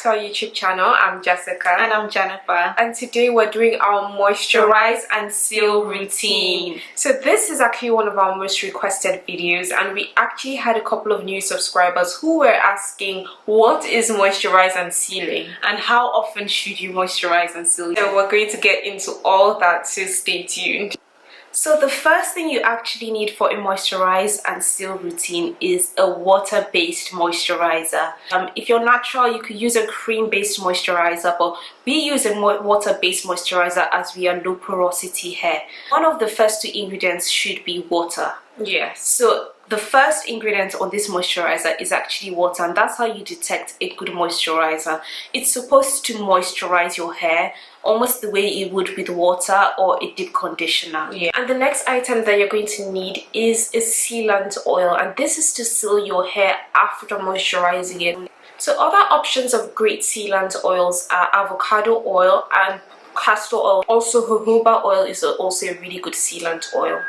to our YouTube channel. I'm Jessica. And I'm Jennifer. And today we're doing our moisturize and seal routine. So this is actually one of our most requested videos, and we actually had a couple of new subscribers who were asking, what is moisturize and sealing? And how often should you moisturize and seal? So we're going to get into all that, so stay tuned. So the first thing you actually need for a moisturize and seal routine is a water-based moisturizer. If you're natural, you could use a cream-based moisturizer, but we use a water-based moisturizer as we are low porosity hair. One of the first two ingredients should be water. Yes. So the first ingredient on this moisturizer is actually water, and that's how you detect a good moisturizer. It's supposed to moisturize your hair almost the way it would with water or a deep conditioner. Yeah. And the next item that you're going to need is a sealant oil, and this is to seal your hair after moisturizing it. So other options of great sealant oils are avocado oil and castor oil. Also, jojoba oil is also a really good sealant oil.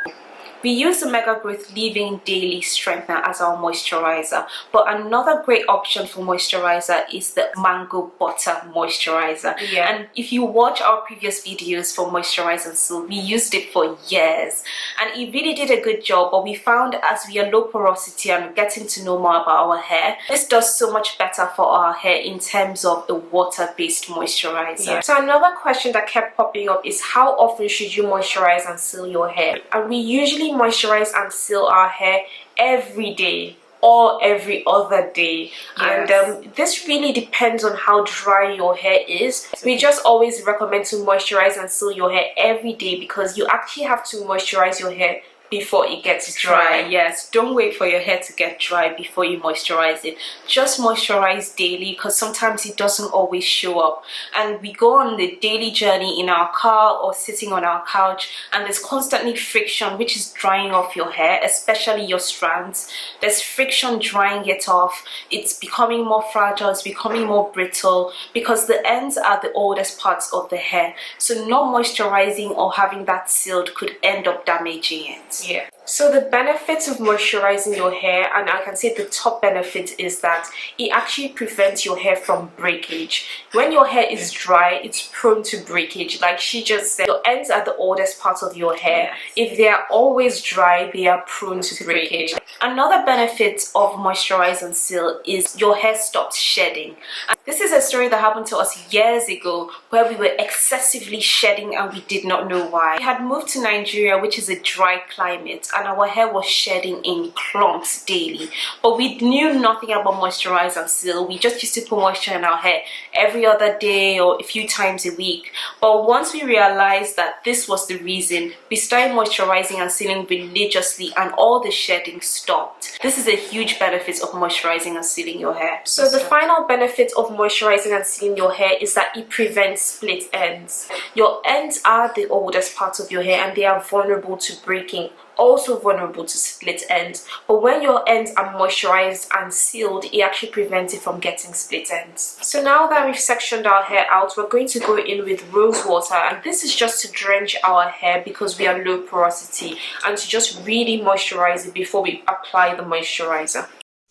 We use the Mega Growth Leave-In Daily Strengthener as our moisturizer, but another great option for moisturizer is the Mango Butter Moisturizer. Yeah. And if you watch our previous videos for moisturize and seal, we used it for years, and it really did a good job. But we found as we are low porosity and getting to know more about our hair, this does so much better for our hair in terms of a water-based moisturizer. Yeah. So another question that kept popping up is, how often should you moisturize and seal your hair? And we usually moisturize and seal our hair every day or every other day. Yes. And this really depends on how dry your hair is. We just always recommend to moisturize and seal your hair every day, because you actually have to moisturize your hair before it gets dry. Yes, don't wait for your hair to get dry before you moisturize it. Just moisturize daily, because sometimes it doesn't always show up, and we go on the daily journey in our car or sitting on our couch, and there's constantly friction which is drying off your hair, especially your strands. There's friction drying it off. It's becoming more fragile, it's becoming more brittle, because the ends are the oldest parts of the hair. So not moisturizing or having that sealed could end up damaging it. Yeah. So the benefits of moisturizing your hair, and I can say the top benefit is that it actually prevents your hair from breakage. When your hair is dry, it's prone to breakage. Like she just said, your ends are the oldest parts of your hair. Yes. If they are always dry, they are prone to breakage. Another benefit of moisturize and seal is your hair stops shedding. And this is a story that happened to us years ago, where we were excessively shedding and we did not know why. We had moved to Nigeria, which is a dry climate, and our hair was shedding in clumps daily, but we knew nothing about moisturize and seal. We just used to put moisture in our hair every other day or a few times a week. But once we realized that this was the reason, we started moisturizing and sealing religiously, and all the shedding stopped. This is a huge benefit of moisturizing and sealing your hair. So the final benefit of moisturizing and sealing your hair is that it prevents split ends. Your ends are the oldest parts of your hair, and they are vulnerable to breaking, also vulnerable to split ends. But when your ends are moisturized and sealed, it actually prevents it from getting split ends. So now that we've sectioned our hair out, we're going to go in with rose water, and this is just to drench our hair because we are low porosity, and to just really moisturize it before we apply the moisturizer.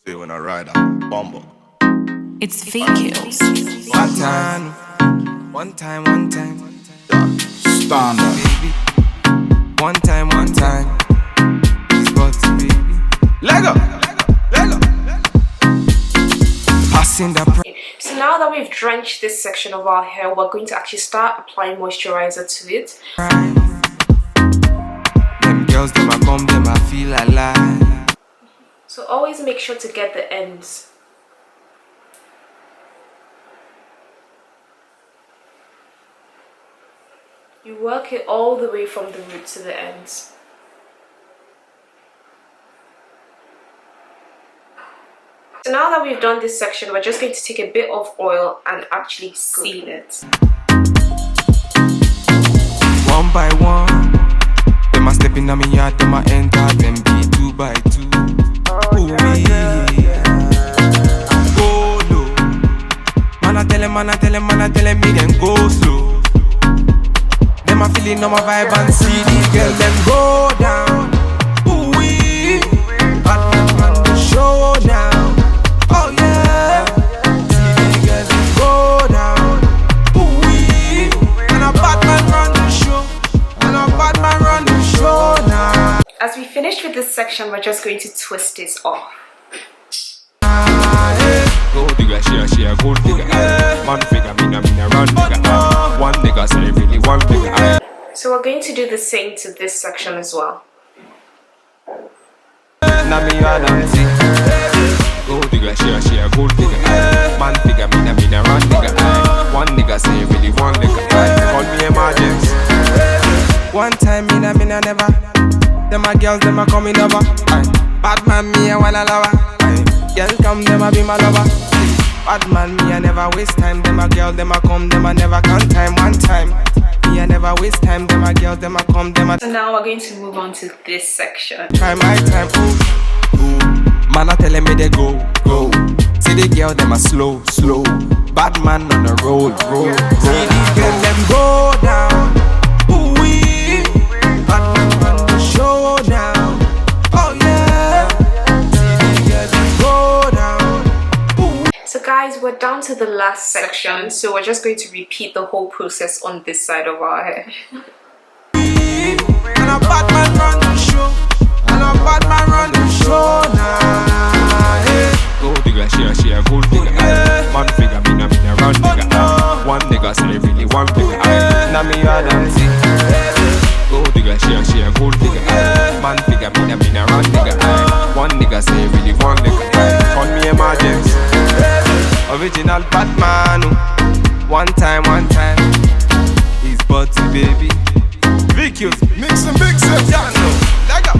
See when I ride a bumble. It's Vehicle. One time. Standard. Baby. One time. Spot, baby. Lego. Passing the So now that we've drenched this section of our hair, we're going to actually start applying moisturizer to it. Them girls, them I come, them I feel alive. So always make sure to get the ends. You work it all the way from the root to the ends. So now that we've done this section, we're just going to take a bit of oil and actually seal it. One by one, them a stepping on me yard, them a enter, them be 2 by 2. Ooh, yeah. Go low. Man I tell him, me then go slow. Them a feeling on my vibe and see the girl them go down. Ooh wee, on the show now. Oh yeah, see the girl them go As we finish with this section, we're just going to twist this off. Gold digger, she a gold digger. Man figure, me run digger. One nigga say really one digger. So we're going to do the same to this section as well. Gold digger, she a gold digger. Man figure, me run digger. One nigga say really one nigga. Call me emergency. One time me never. Them a girls, them a coming over. Bad man, me a wanna lover. Girl come, them a be my lover. Bad man, me a never waste time. Them a girl, them a come, them a never count time. One time, me a never waste time. Them a girl, them a come, them a. So now we're going to move on to this section. Try my time, ooh. Man a telling me they go. See the girl, them a slow. Bad man on the road. See the girl, them go down. Ooh wee. Bad man on the show now. Oh yeah. See the girl, them go down. Ooh. So guys, we're down to the last section, so we're just going to repeat the whole process on this side of our hair. And a bad man run the show. Now. Gold digger, she a gold digger. Man figure, me run digger. One nigga say really one digger. Now me a dance. Gold digger, she a gold digger. Man figure, me run digger. One nigga say really one nigga. Call me emergency. Original Batman. One time. He's butty baby. VQs, mix it. Yeah, no. Leg up.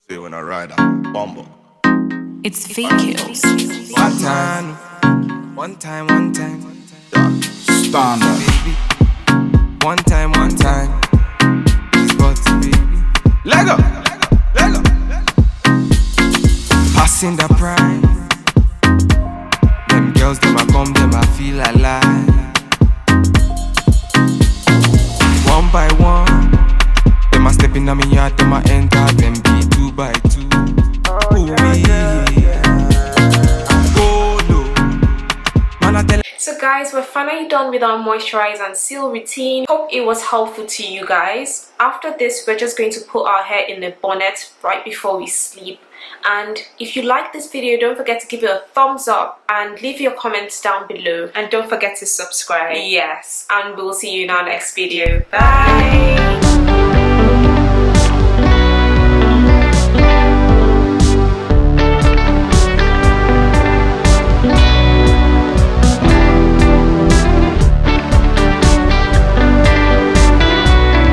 See when I ride a bumble. It's VQs. One time. Standard. Baby. One time. He's butty baby. Leg up. Passing the prime. Them girls, them a come, them a feel alive. One by one, them a step in on me yard, them a enter, them be 2 by 2. Ooh yeah. Go low. Man a tell. So guys, we're finally done with our moisturize and seal routine. Hope it was helpful to you guys. After this, we're just going to put our hair in a bonnet right before we sleep. And if you like this video, don't forget to give it a thumbs up and leave your comments down below, and don't forget to subscribe. Yes, and we'll see you in our next video. Bye.